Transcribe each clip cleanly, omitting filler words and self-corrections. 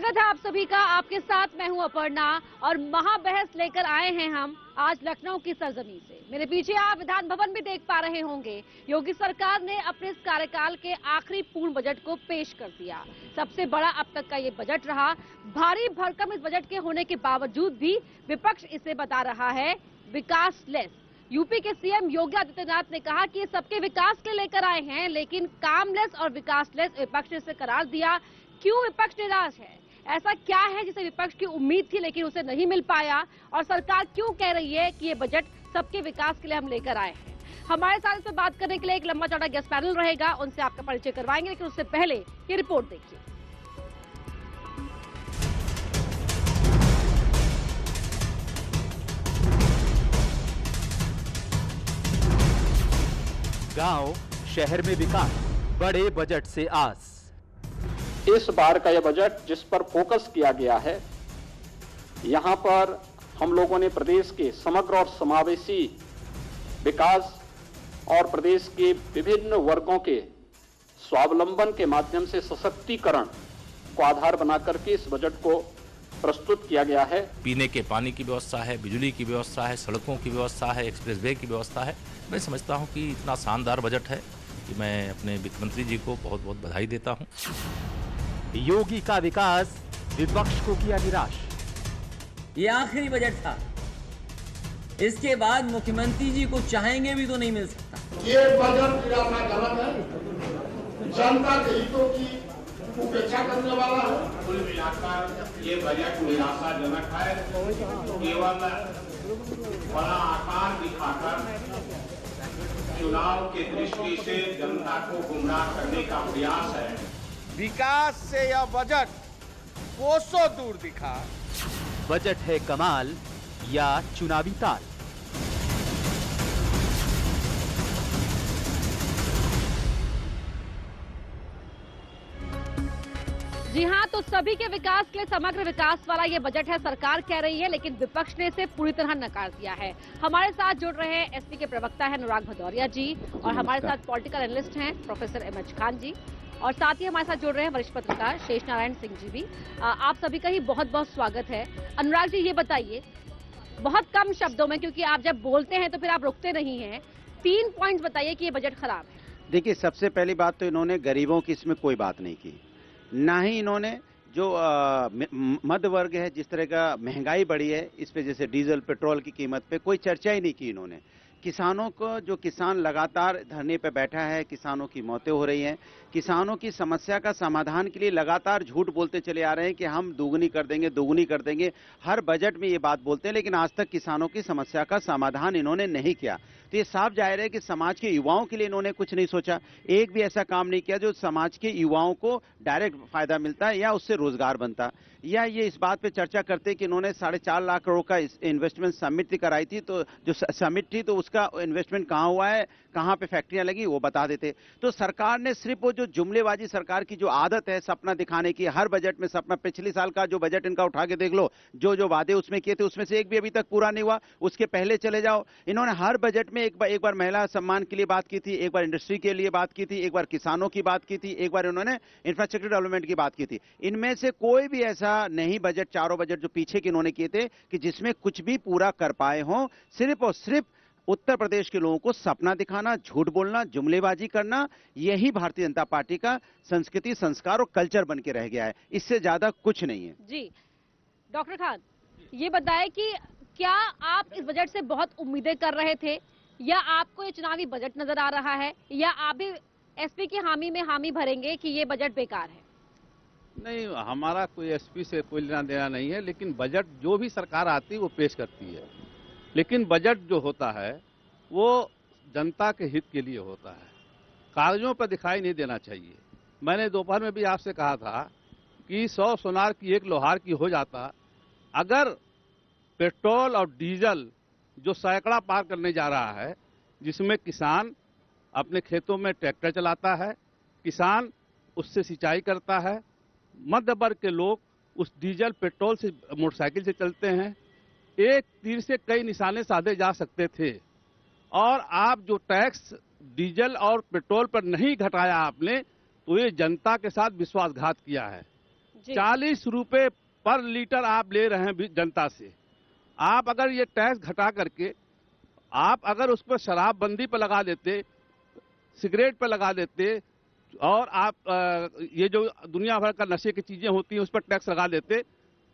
स्वागत है आप सभी का। आपके साथ मैं हूं अपर्णा और महाबहस लेकर आए हैं हम आज लखनऊ की सरजमीन से। मेरे पीछे आप विधान भवन भी देख पा रहे होंगे। योगी सरकार ने अपने इस कार्यकाल के आखिरी पूर्ण बजट को पेश कर दिया। सबसे बड़ा अब तक का ये बजट रहा। भारी भरकम इस बजट के होने के बावजूद भी विपक्ष इसे बता रहा है विकासलेस। यूपी के सीएम योगी आदित्यनाथ ने कहा कि ये सबके विकास के लेकर आए हैं, लेकिन कामलेस और विकासलेस विपक्ष ने इसे करार दिया। क्यों विपक्ष निराश है? ऐसा क्या है जिसे विपक्ष की उम्मीद थी लेकिन उसे नहीं मिल पाया? और सरकार क्यों कह रही है कि ये बजट सबके विकास के लिए हम लेकर आए हैं? हमारे साथ इस पर बात करने के लिए एक लंबा चौड़ा गेस्ट पैनल रहेगा, उनसे आपका परिचय करवाएंगे, लेकिन उससे पहले ये रिपोर्ट देखिए। गांव शहर में विकास, बड़े बजट से आस। इस बार का यह बजट जिस पर फोकस किया गया है, यहां पर हम लोगों ने प्रदेश के समग्र और समावेशी विकास और प्रदेश के विभिन्न वर्गों के स्वावलंबन के माध्यम से सशक्तिकरण को आधार बनाकर के इस बजट को प्रस्तुत किया गया है। पीने के पानी की व्यवस्था है, बिजली की व्यवस्था है, सड़कों की व्यवस्था है, एक्सप्रेसवे की व्यवस्था है। मैं समझता हूं कि इतना शानदार बजट है कि मैं अपने वित्त मंत्री जी को बहुत बहुत बधाई देता हूं। योगी का विकास विपक्ष को किया निराश। ये आखिरी बजट था, इसके बाद मुख्यमंत्री जी को चाहेंगे भी तो नहीं मिल सकता। ये बजट निराशाजनक है, जनता के हितों की उपेक्षा करने वाला है। कुल मिलाकर ये बजट निराशाजनक है। केवल बड़ा आकार दिखाकर चुनाव के दृष्टि से जनता को गुमराह करने का प्रयास है। विकास से यह बजट कोसों दूर दिखा। बजट है कमाल या चुनावी ताल? जी हां, तो सभी के विकास के लिए समग्र विकास वाला ये बजट है, सरकार कह रही है, लेकिन विपक्ष ने इसे पूरी तरह नकार दिया है। हमारे साथ जुड़ रहे हैं एसपी के प्रवक्ता है अनुराग भदौरिया जी, और हमारे साथ पॉलिटिकल एनालिस्ट हैं प्रोफेसर एमएच खान जी, और साथ ही हमारे साथ जुड़ रहे हैं वरिष्ठ पत्रकार शेष नारायण सिंह जी भी। आप सभी का ही बहुत बहुत स्वागत है। अनुराग जी, ये बताइए बहुत कम शब्दों में, क्योंकि आप जब बोलते हैं तो फिर आप रुकते नहीं हैं, 3 पॉइंट्स बताइए कि ये बजट खराब है। देखिए, सबसे पहली बात तो इन्होंने गरीबों की इसमें कोई बात नहीं की, ना ही इन्होंने जो मध्य वर्ग है, जिस तरह का महंगाई बढ़ी है इस पे, जैसे डीजल पेट्रोल की कीमत पे कोई चर्चा ही नहीं की इन्होंने। किसानों को, जो किसान लगातार धरने पे बैठा है, किसानों की मौतें हो रही हैं, किसानों की समस्या का समाधान के लिए लगातार झूठ बोलते चले आ रहे हैं कि हम दोगुनी कर देंगे। हर बजट में ये बात बोलते हैं, लेकिन आज तक किसानों की समस्या का समाधान इन्होंने नहीं किया। तो ये साफ जाहिर है कि समाज के युवाओं के लिए इन्होंने कुछ नहीं सोचा। एक भी ऐसा काम नहीं किया जो समाज के युवाओं को डायरेक्ट फायदा मिलता है या उससे रोजगार बनता, या ये इस बात पे चर्चा करते कि इन्होंने 4.5 लाख करोड़ का इन्वेस्टमेंट समिट कराई थी, तो जो समिट थी तो उसका इन्वेस्टमेंट कहाँ हुआ है, कहाँ पे फैक्ट्रियां लगी, वो बता देते। तो सरकार ने सिर्फ वो जो जुमलेबाजी, सरकार की जो आदत है सपना दिखाने की, हर बजट में सपना, पिछले साल का जो बजट इनका उठा के देख लो, जो वादे उसमें किए थे उसमें से एक भी अभी तक पूरा नहीं हुआ। उसके पहले चले जाओ, इन्होंने हर बजट में एक बार महिला सम्मान के लिए बात की थी, एक बार इंडस्ट्री के लिए बात की थी, एक बार किसानों की बात की थी, एक बार इन्होंने इंफ्रास्ट्रक्चर डेवलपमेंट की बात की थी। इनमें से कोई भी ऐसा नहीं बजट, चारों बजट जो पीछे के इन्होंने किए थे, कि जिसमें कुछ भी पूरा कर पाए हों। सिर्फ और सिर्फ उत्तर प्रदेश के लोगों को सपना दिखाना, झूठ बोलना, जुमलेबाजी करना, यही भारतीय जनता पार्टी का संस्कृति, संस्कार और कल्चर बन के रह गया है। इससे ज्यादा कुछ नहीं है। जी डॉक्टर खान, ये बताएं कि क्या आप इस बजट से बहुत उम्मीदें कर रहे थे, या आपको ये चुनावी बजट नजर आ रहा है, या आप भी एसपी की हामी में हामी भरेंगे कि ये बजट बेकार है? नहीं, हमारा कोई एसपी से कोई लेना देना नहीं है, लेकिन बजट जो भी सरकार आती है वो पेश करती है, लेकिन बजट जो होता है वो जनता के हित के लिए होता है, कागजों पर दिखाई नहीं देना चाहिए। मैंने दोपहर में भी आपसे कहा था कि 100 सोनार की 1 लोहार की हो जाता। अगर पेट्रोल और डीजल जो सैकड़ा पार करने जा रहा है, जिसमें किसान अपने खेतों में ट्रैक्टर चलाता है, किसान उससे सिंचाई करता है, मध्य वर्ग के लोग उस डीजल पेट्रोल से, मोटरसाइकिल से चलते हैं, एक तीर से कई निशाने साधे जा सकते थे। और आप जो टैक्स डीजल और पेट्रोल पर नहीं घटाया आपने, तो ये जनता के साथ विश्वासघात किया है। 40 रुपए पर लीटर आप ले रहे हैं जनता से। आप अगर ये टैक्स घटा करके आप अगर उस पर शराबबंदी पर लगा देते, सिगरेट पर लगा देते, और आप ये जो दुनिया भर का नशे की चीजें होती हैं उस पर टैक्स लगा देते,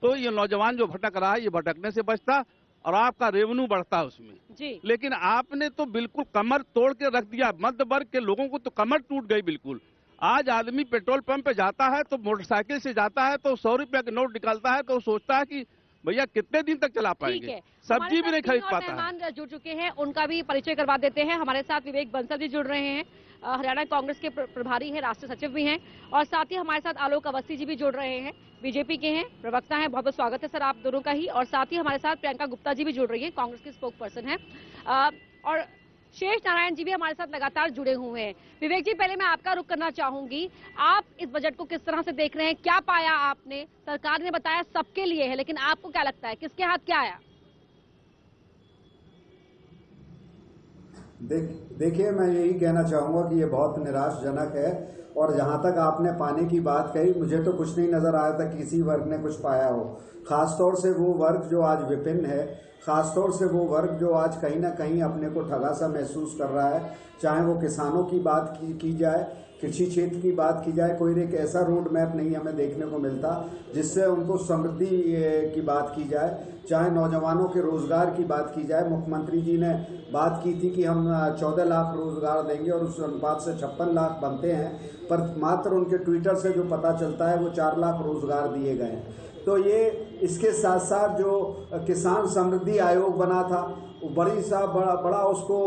तो ये नौजवान जो भटक रहा है ये भटकने से बचता और आपका रेवेन्यू बढ़ता उसमें जी। लेकिन आपने तो बिल्कुल कमर तोड़ के रख दिया। मध्य वर्ग के लोगों को तो कमर टूट गई बिल्कुल। आज आदमी पेट्रोल पंप पे जाता है तो मोटरसाइकिल से जाता है तो 100 रुपया का नोट निकालता है तो सोचता है कि भैया कितने दिन तक चला पाएंगे, सब्जी भी नहीं खरीद पाता है। मेहमान जुड़ चुके हैं, उनका भी परिचय करवा देते हैं। हमारे साथ विवेक बंसल जी जुड़ रहे हैं, हरियाणा कांग्रेस के प्रभारी हैं, राष्ट्रीय सचिव भी हैं, और साथ ही हमारे साथ आलोक अवस्थी जी भी जुड़ रहे हैं, बीजेपी के हैं, प्रवक्ता हैं। बहुत बहुत स्वागत है सर आप दोनों का ही। और साथ ही हमारे साथ प्रियंका गुप्ता जी भी जुड़ रही है, कांग्रेस की स्पोक पर्सन है, और शेष नारायण जी भी हमारे साथ लगातार जुड़े हुए हैं। विवेक जी, पहले मैं आपका रुख करना चाहूंगी, आप इस बजट को किस तरह से देख रहे हैं? क्या पाया आपने? सरकार ने बताया सबके लिए है, लेकिन आपको क्या लगता है किसके हाथ क्या आया? देखिए, मैं यही कहना चाहूंगा कि ये बहुत निराशजनक है। और जहां तक आपने पाने की बात कही, मुझे तो कुछ नहीं नजर आया था किसी वर्ग ने कुछ पाया हो। खासतौर से वो वर्ग जो आज विपिन है, खासतौर से वो वर्ग जो आज कहीं ना कहीं अपने को ठगा सा महसूस कर रहा है। चाहे वो किसानों की बात की जाए, कृषि क्षेत्र की बात की जाए, कोई एक ऐसा रोड मैप नहीं हमें देखने को मिलता जिससे उनको समृद्धि की बात की जाए। चाहे नौजवानों के रोजगार की बात की जाए, मुख्यमंत्री जी ने बात की थी कि हम 14 लाख रोजगार देंगे और उस अनुपात से 56 लाख बनते हैं, पर मात्र उनके ट्विटर से जो पता चलता है वो 4 लाख रोजगार दिए गए हैं। तो ये इसके साथ साथ जो किसान समृद्धि आयोग बना था, बड़ा उसको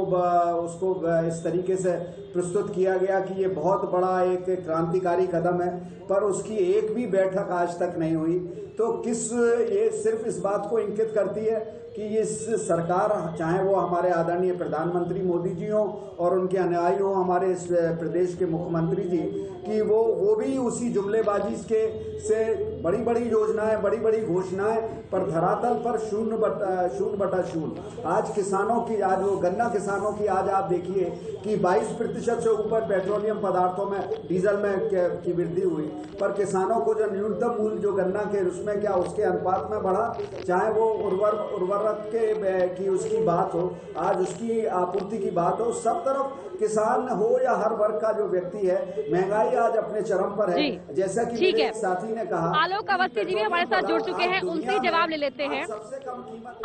इस तरीके से प्रस्तुत किया गया कि ये बहुत बड़ा एक क्रांतिकारी कदम है, पर उसकी एक भी बैठक आज तक नहीं हुई। तो ये सिर्फ इस बात को इंगित करती है कि इस सरकार, चाहे वो हमारे आदरणीय प्रधानमंत्री मोदी जी हों और उनके अनुयायी हों हमारे इस प्रदेश के मुख्यमंत्री जी, कि वो भी उसी जुमलेबाजी से बड़ी बड़ी योजनाएं, बड़ी बड़ी घोषणाएं, पर धरातल पर 0/0। आज किसानों की, आज वो गन्ना किसानों की, आज आप देखिए कि 22% से ऊपर पेट्रोलियम पदार्थों में, डीजल में की वृद्धि हुई, पर किसानों को जो न्यूनतम मूल्य जो गन्ना के उसमें क्या उसके अनुपात में बढ़ा। चाहे वो उर्वरक की उसकी बात हो, आज उसकी आपूर्ति की बात हो, सब तरफ किसान हो या हर वर्ग का जो व्यक्ति है, महंगाई आज अपने चरम पर है। जैसा कि मेरे साथी ने कहा, आलोक अवस्थी जी भी हमारे साथ जुड़ चुके हैं, उनसे जवाब ले लेते हैं।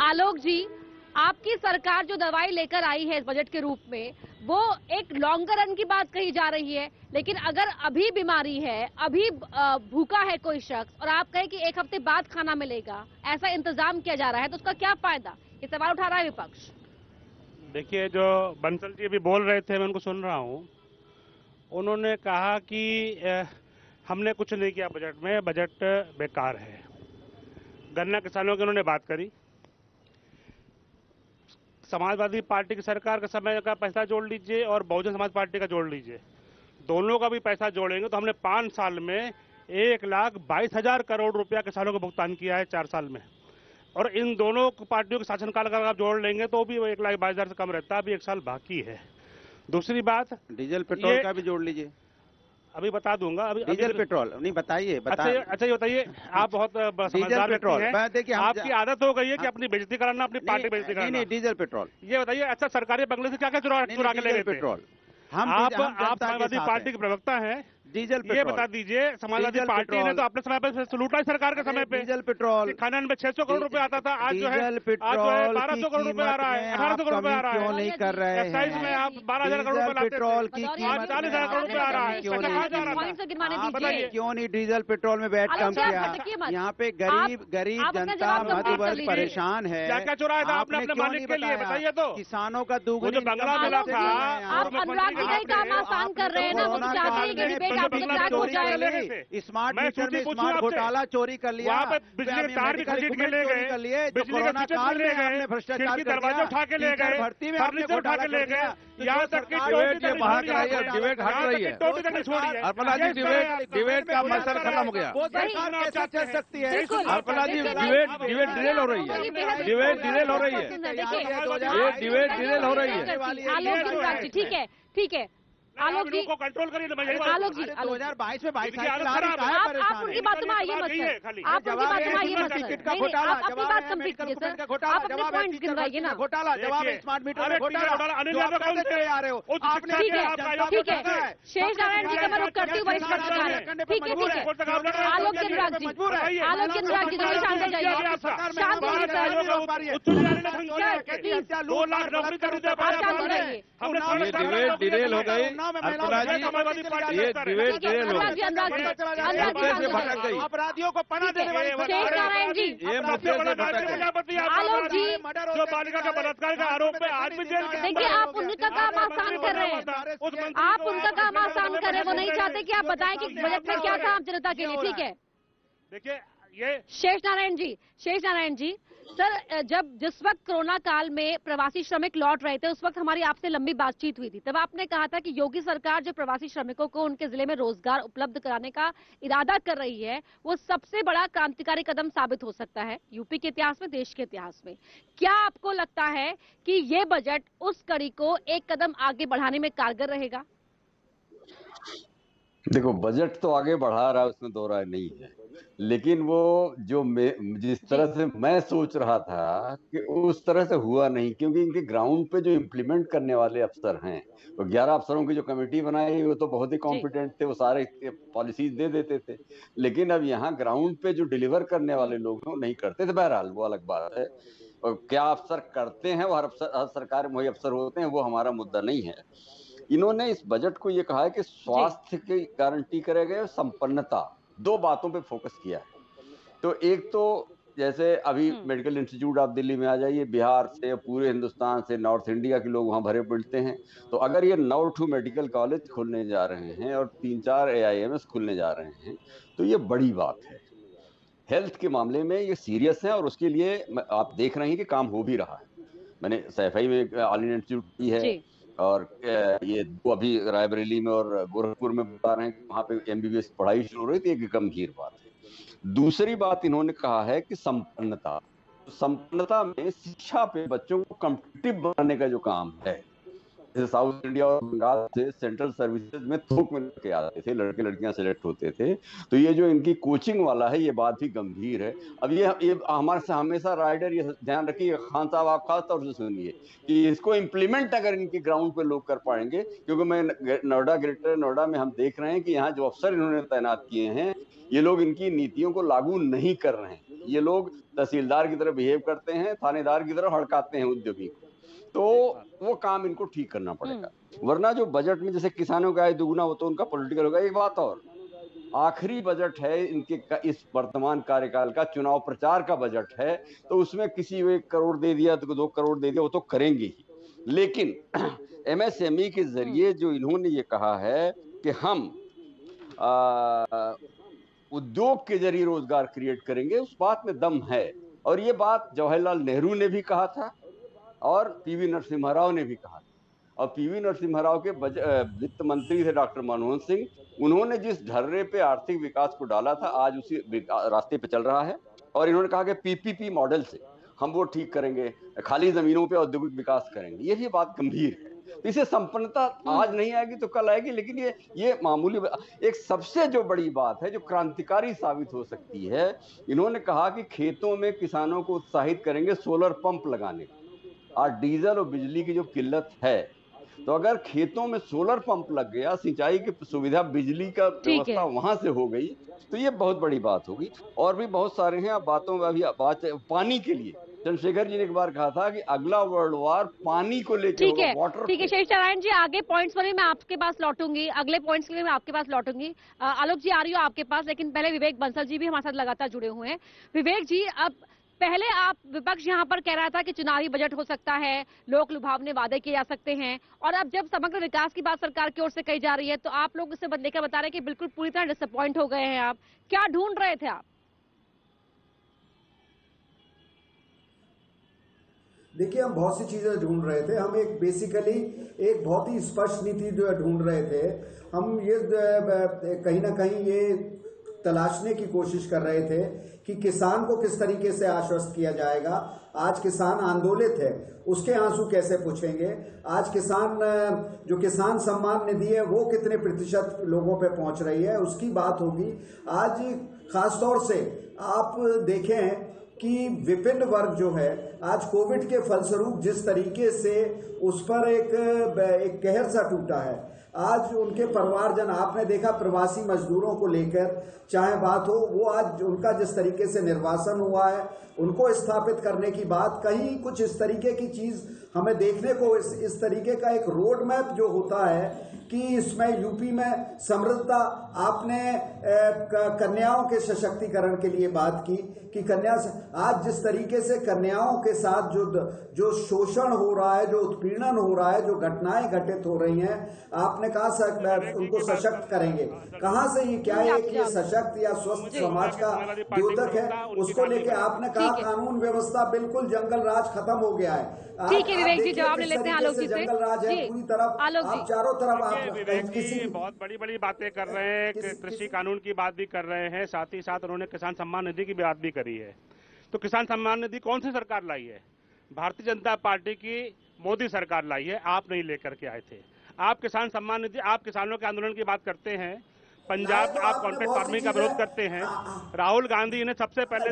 आलोक जी, आपकी सरकार जो दवाई लेकर आई है इस बजट के रूप में, वो एक लॉन्गर रन की बात कही जा रही है, लेकिन अगर अभी बीमारी है, अभी भूखा है कोई शख्स, और आप कहें कि 1 हफ्ते बाद खाना मिलेगा, ऐसा इंतजाम किया जा रहा है, तो उसका क्या फायदा? ये सवाल उठा रहा है विपक्ष। देखिए, जो बंसल जी अभी बोल रहे थे, मैं उनको सुन रहा हूँ। उन्होंने कहा कि हमने कुछ नहीं किया बजट में, बजट बेकार है। गन्ना किसानों की उन्होंने बात करी। समाजवादी पार्टी की सरकार के समय का पैसा जोड़ लीजिए और बहुजन समाज पार्टी का जोड़ लीजिए, दोनों का भी पैसा जोड़ेंगे तो हमने 5 साल में 1,22,000 करोड़ रुपया किसानों को भुगतान किया है 4 साल में। और इन दोनों पार्टियों के शासनकाल अगर आप जोड़ लेंगे तो भी वो 1,22,000 से कम रहता है। अभी 1 साल बाकी है। दूसरी बात, डीजल पेट्रोल का भी जोड़ लीजिए। अभी बता दूंगा। अभी डीजल पेट्रोल नहीं बताइए। अच्छा ये बताइए, आप बहुत समझदार पेट्रोल हैं। देखिए, आपकी आदत हो गई है कि अपनी बेइज्जती कराना, अपनी पार्टी बेइज्जती कराना। नहीं, डीजल पेट्रोल। ये बताइए, अच्छा सरकारी बंगले से क्या क्या चुरा के ले गए पेट्रोल? आप समाजवादी पार्टी के प्रवक्ता हैं, डीजल पेट्रोल ये बता दीजिए, समाजवादी पार्टी ने तो अपने समय पर लूटा सरकार के समय पे। डीजल पेट्रोल खनन में 600 करोड़ रुपए आता था, आज जो है 1200 करोड़ रुपए आ रहा है, 1800 करोड़ रुपए आ रहा है। क्यों नहीं कर रहे हैं? 27 में आप 12,000 करोड़ रुपए लाते थे, पेट्रोल की आज 40,000 करोड़ रुपए आ रहा है। क्यों नहीं डीजल पेट्रोल में वैट कम किया? यहाँ पे गरीब जनता, मध्य वर्ग परेशान है। क्या क्या चुराया था आपने अपने मालिक के लिए, बताइए तो। किसानों का दुगुनी बंगला मिला था। आप अनुराग जी का ही काम आसान कर रहे हैं ना, वो चाहते हैं कि डिबेट आपके ट्रैक हो जाए। स्मार्ट मीटर में स्मार्ट घोटाला चोरी कर लिया, बिजली के तार भी खरीद के ले गए, बिजली के स्विच ले गए, भ्रष्टाचार दरवाजे उठा के ले गए, भर्ती में फर्नीचर उठा के ले गए, यहाँ तक कि डिबेट हट रही है। अर्पणा जी, डिबेट का मसला खत्म हो गया। कैसे चल सकती है? अर्पणा जी, डिबेट डिलेल हो रही है, डिबेट डिलेल हो रही है, ये डिबेट डिलेल हो रही है। ठीक है, आलोक जी को कंट्रोल करिए। आलोक जी 2022 में 22 आप उनकी बात में आइए मत सर, आप उनकी बात में आइए मत सर, नहीं आप अपनी बात कंप्लीट कीजिए सर, आप अपने पॉइंट गिनवाइए ना। घोटाला जवाब है, स्मार्ट मीटर का घोटाला, अनिल आप करते चले आ रहे हो। ठीक है शेष नारायण जी का मैं रुख करती हूँ वरिष्ठ पत्रकार, ठीक है आलोक के अनुराग जी, आलोक के अनुराग जी थोड़ी शांत हो जाइए, शांत होइए सर, 2 लाख नौकरी कर दिया, आप शांत हो जाइए। ये डिटेल हो गई अर्चना जी, ये डिबेट डिटेल हो गई, अपराधियों को पनाह देने वाली शेष नारायण जी, ये मुद्दे से भटक गई। आलोक जी जो बालिका का बलात्कार का आरोप है आज भी जेल के देखिए आप उनका काम आसान कर रहे हैं, आप उनका काम आसान कर रहे हैं, वो नहीं चाहते कि आप बताएं कि बजट में क्या था जनता के लिए, ठीक है। देखिए ये शेष नारायण जी सर, जब जिस वक्त कोरोना काल में प्रवासी श्रमिक लौट रहे थे उस वक्त हमारी आपसे लंबी बातचीत हुई थी, तब आपने कहा था कि योगी सरकार जो प्रवासी श्रमिकों को उनके जिले में रोजगार उपलब्ध कराने का इरादा कर रही है वो सबसे बड़ा क्रांतिकारी कदम साबित हो सकता है यूपी के इतिहास में, देश के इतिहास में। क्या आपको लगता है कि ये बजट उस कड़ी को एक कदम आगे बढ़ाने में कारगर रहेगा? देखो, बजट तो आगे बढ़ा रहा है, उसमें दो राय नहीं है, लेकिन वो जो जिस तरह से मैं सोच रहा था कि उस तरह से हुआ नहीं, क्योंकि इनके ग्राउंड पे जो इम्प्लीमेंट करने वाले अफसर हैं, वो 11 अफसरों की जो कमेटी बनाई वो तो बहुत ही कॉम्पिटेंट थे, वो सारे पॉलिसीज दे देते थे, लेकिन अब यहाँ ग्राउंड पे जो डिलीवर करने वाले लोग हैं वो नहीं करते थे। बहरहाल वो अलग बात है, और क्या अफसर करते हैं वो हर सरकार में वही अफसर होते हैं, वो हमारा मुद्दा नहीं है। इन्होंने इस बजट को ये कहा है कि स्वास्थ्य की गारंटी करे गए, संपन्नता, 2 बातों पे फोकस किया है। तो एक तो जैसे अभी मेडिकल इंस्टीट्यूट आप दिल्ली में आ जाइए, बिहार से, पूरे हिंदुस्तान से, नॉर्थ इंडिया के लोग वहाँ भरे पड़ते हैं, तो अगर ये 9 मेडिकल कॉलेज खुलने जा रहे हैं और 3-4 AIMS खुलने जा रहे हैं तो ये बड़ी बात है। हेल्थ के मामले में ये सीरियस है और उसके लिए आप देख रहे हैं कि काम हो भी रहा है। मैंने सैफई में ऑल इंडिया इंस्टीट्यूट की है, और ये 2 अभी रायबरेली में और गोरखपुर में बता रहे हैं कि वहाँ पे MBBS पढ़ाई शुरू हो रही थी, एक गंभीर बात है। दूसरी बात इन्होंने कहा है कि संपन्नता में शिक्षा पे बच्चों को कॉम्पिटिटिव बनाने का जो काम है, जैसे साउथ इंडिया और बंगाल से सेंट्रल सर्विसेज में थोक में लड़के आते थे, लड़के लड़कियां सेलेक्ट होते थे, तो ये जो इनकी कोचिंग वाला है ये बात भी गंभीर है। अब ये हमारे से हमेशा राइडर ये ध्यान रखिए, खान साहब आप खास तौर से सुनिए कि इसको इम्प्लीमेंट अगर इनके ग्राउंड पे लोग कर पाएंगे, क्योंकि मैं नोएडा, ग्रेटर नोएडा में हम देख रहे हैं कि यहाँ जो अफसर इन्होंने तैनात किए हैं ये लोग इनकी नीतियों को लागू नहीं कर रहे हैं, ये लोग तहसीलदार की तरह बिहेव करते हैं, थानेदार की तरह हड़काते हैं उद्योगी को, तो वो काम इनको ठीक करना पड़ेगा। वरना जो बजट में जैसे किसानों का आय दुगुना हो तो उनका पॉलिटिकल होगा। एक बात और, आखिरी बजट है इनके इस वर्तमान कार्यकाल का, चुनाव प्रचार का बजट है, तो उसमें किसी को 1 करोड़ दे दिया तो 2 करोड़ दे दिया, वो तो करेंगे ही, लेकिन MSME के जरिए जो इन्होंने ये कहा है कि हम उद्योग के जरिए रोजगार क्रिएट करेंगे, उस बात में दम है। और ये बात जवाहरलाल नेहरू ने भी कहा था और PV नरसिम्हा राव ने भी कहा, और PV नरसिम्हा राव के वित्त मंत्री थे डॉक्टर मनमोहन सिंह, उन्होंने जिस ढर्रे पे आर्थिक विकास को डाला था आज उसी रास्ते पे चल रहा है। और इन्होंने कहा कि PPP मॉडल से हम वो ठीक करेंगे, खाली जमीनों पे औद्योगिक विकास करेंगे, ये भी बात गंभीर है। तो इसे संपन्नता आज नहीं आएगी तो कल आएगी, लेकिन ये मामूली। एक सबसे जो बड़ी बात है जो क्रांतिकारी साबित हो सकती है, इन्होंने कहा कि खेतों में किसानों को उत्साहित करेंगे सोलर पंप लगाने। आज डीजल और बिजली की जो किल्लत है, तो अगर खेतों में सोलर पंप लग गया, सिंचाई की सुविधा, बिजली का व्यवस्था वहां से हो गई, तो ये बहुत बड़ी बात होगी। और भी बहुत सारे हैं, अब बातों में अभी बात पानी के लिए चंद्रशेखर जी ने एक बार कहा था कि अगला वर्ल्ड वार पानी को लेकर ठीक है शेष नारायण जी, आगे पॉइंट्स पर भी मैं आपके पास लौटूंगी, अगले पॉइंट्स के लिए मैं आपके पास लौटूंगी। आलोक जी आ रही हो आपके पास, लेकिन पहले विवेक बंसल जी भी हमारे साथ लगातार जुड़े हुए हैं। विवेक जी, अब पहले आप विपक्ष यहाँ पर कह रहा था कि चुनावी बजट हो सकता है, लोक लुभावने वादे किए जा सकते हैं, और अब जब समग्र विकास की बात सरकार की ओर से कही जा रही है तो आप लोग इससे बदलेकर बता रहे हैं कि बिल्कुल पूरी तरह डिसअपॉइंट हो गए हैं। आप क्या ढूंढ रहे थे? आप देखिए, हम बहुत सी चीजें ढूंढ रहे थे। हम एक बेसिकली एक बहुत ही स्पष्ट नीति जो है ढूंढ रहे थे। हम ये कहीं ना कहीं ये तलाशने की कोशिश कर रहे थे कि किसान को किस तरीके से आश्वस्त किया जाएगा। आज किसान आंदोलित है, उसके आंसू कैसे पूछेंगे। आज जो किसान सम्मान निधि है वो कितने प्रतिशत लोगों पे पहुंच रही है, उसकी बात होगी। आज खासतौर से आप देखें कि विपिन वर्ग जो है आज कोविड के फलस्वरूप जिस तरीके से उस पर एक कहर सा टूटा है। आज उनके परिवारजन, आपने देखा प्रवासी मजदूरों को लेकर चाहे बात हो, वो आज उनका जिस तरीके से निर्वासन हुआ है, उनको स्थापित करने की बात, कहीं कुछ इस तरीके की चीज हमें देखने को इस तरीके का एक रोड मैप जो होता है कि इसमें यूपी में समृद्धता, आपने कन्याओं के सशक्तिकरण के लिए बात की कि आज जिस तरीके से कन्याओं के साथ जो शोषण हो रहा है, जो उत्पीड़न हो रहा है, जो घटनाएं घटित हो रही हैं, आपने कहा उनको सशक्त करेंगे। कहां से ये क्या है कि ये सशक्त या स्वस्थ समाज का द्योतक है, उसको लेके आपने कहा कानून व्यवस्था बिल्कुल जंगल राज खत्म हो गया है। ठीक है विवेक जी, जवाब ले लेते हैं आलोक जी से। जंगल राज है पूरी तरफ, आप चारों तरफ आप विवेक जी बहुत बड़ी बड़ी बातें कर रहे हैं, कृषि कानून की बात भी कर रहे हैं, साथ ही साथ उन्होंने किसान सम्मान निधि की बात भी करी है। तो किसान सम्मान निधि कौन सी सरकार लाई है? भारतीय जनता पार्टी की मोदी सरकार लाई है, आप नहीं लेकर के आए थे। आप किसान सम्मान निधि, आप किसानों के आंदोलन की बात करते हैं, पंजाब आप कॉन्ट्रैक्ट फार्मिंग का विरोध करते हैं। राहुल गांधी ने सबसे पहले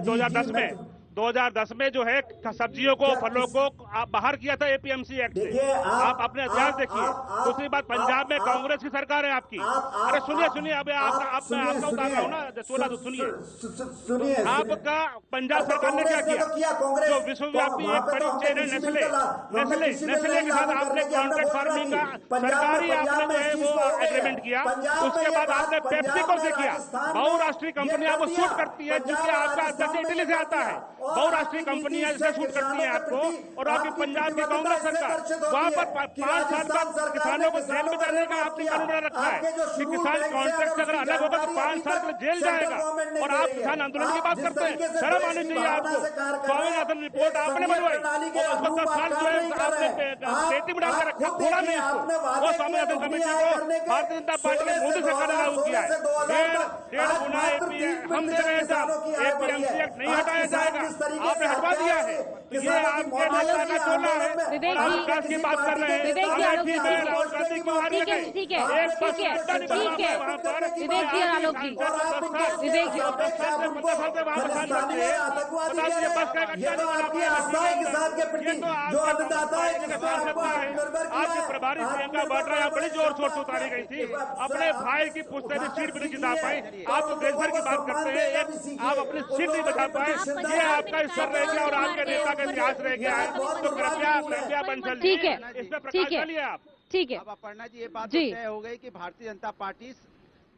2010 में जो है सब्जियों को, फलों को आप बाहर किया था एपीएमसी एक्ट से। आप अपने इतिहास देखिए। दूसरी बात, पंजाब में कांग्रेस की सरकार है आपकी। अरे सुनिए अब आपका उतार रहा हूँ ना, सुनिए। आपका पंजाब सरकार ने क्या किया? जो विश्वव्यापी एक बड़ी चेन है नेस्ले के साथ आपने कॉन्ट्रैक्ट फार्मिंग का सरकारी आपने जो है वो एग्रीमेंट किया। उसके बाद आपने पेप्सिको से किया। बहुराष्ट्रीय कंपनियां वो शूट करती है, जिसके आपका अध्यक्ष इटली से आता है। बहुराष्ट्रीय कंपनियां इसे शूट करती हैं आपको, और आपकी पंजाब की कांग्रेस सरकार वहां पर 5 साल तक किसानों को जेल में जाने का आपने कानून बना रखा है कि किसान कॉन्ट्रैक्ट से अगर अलग होगा तो 5 साल तक जेल जाएगा। और आप किसान आंदोलन की बात करते हैं, शर्म आनी चाहिए आपको। स्वामीनाथन रिपोर्ट आपने बनवाई, 10 साल जो है आपने पेटी में डालकर रखा, खोला नहीं इसको। वो स्वामीनाथन कमेटी को भारतीय जनता पार्टी ने मोदी सरकार ने लागू किया है। 1.5 गुना हम दे रहे थे, एपीएमसी एक्ट नहीं हटाया जाएगा, आपने हटवा दिया है। तो ये आपके नेता का चोला है। आप विकास की बात कर रहे हैं, विवेक जी आलोक जी, राहुल गांधी को हार गए। ठीक है विवेक जी और आलोक जी, विवेक जी आपके प्रभारी प्रियंका वाड्रा बड़ी जोर शोर से उतारी गई थी, अपने भाई की पुश्ते भी सीट भी नहीं जिता पाई। आप तो देश भर की बात करते हैं, आप अपनी सीट नहीं बचा पाए। ये आपका स्तर रह गया और आपके नेता का इतिहास रह गया है। तो कृपया बंसल जी इसमें प्रकाश डालिए आप। ठीक है अब अपर्णा जी, ये बात तय हो गई कि भारतीय जनता पार्टी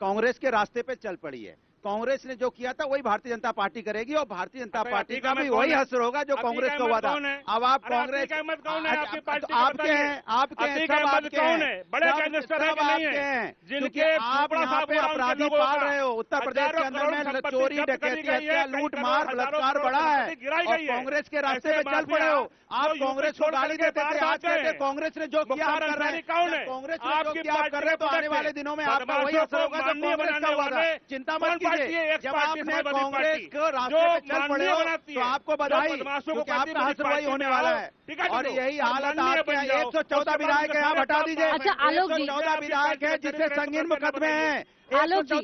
कांग्रेस के रास्ते पे चल पड़ी है। कांग्रेस ने जो किया था वही भारतीय जनता पार्टी करेगी, और भारतीय जनता पार्टी का भी वही असर होगा जो कांग्रेस का हुआ था। अब आप कांग्रेस आपके हैं सब आपके हैं, बड़े गैंगस्टर है कि नहीं है, जिनके आप यहाँ पे अपराधी पाल रहे हो। उत्तर प्रदेश के अंदर में चोरी, डकैती, हत्या, लूट मार, बलात्कार बढ़ा है, और कांग्रेस के रास्ते पे चल पड़े हो। आप कांग्रेस को गाली देते थे, आज कहते कांग्रेस ने जो किया आप कर रहे हैं, कांग्रेस ने जो किया आप कर रहे हैं, तो आने वाले दिनों में आपका वही असर होगा जो कांग्रेस का हुआ था। चिंता मत कीजिए, जब आपने कांग्रेस को रास्ते पे चल पड़े हो तो आपको बधाई, क्योंकि आपका हश्र वही होने वाला है। और यही हालत आपके यहाँ 114 विधायक है, आप हटा दीजिए। 114 विधायक है जिससे संगीन मुकदमे हैं। आलोक जी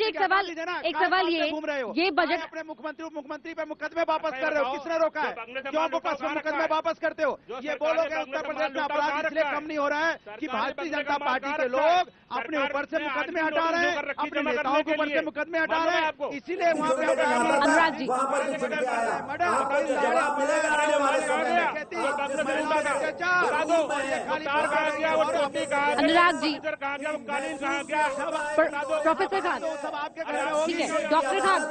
एक सवाल ये बजट अपने मुख्यमंत्री उप मुख्यमंत्री पे मुकदमे वापस कर रहे हो, किसने रोका है? क्यों मुकदमे वापस करते हो? ये बोलोगे उत्तर प्रदेश में अपराध इसलिए कम नहीं हो रहा है कि भारतीय जनता पार्टी के लोग अपने ऊपर से मुकदमे हटा रहे हैं, अपने नेताओं के ऊपर से मुकदमे हटा रहे हैं, इसीलिए वहाँ पे अनुराग जी अनुराग जी प्रोफेसर खान, ठीक है डॉक्टर खान,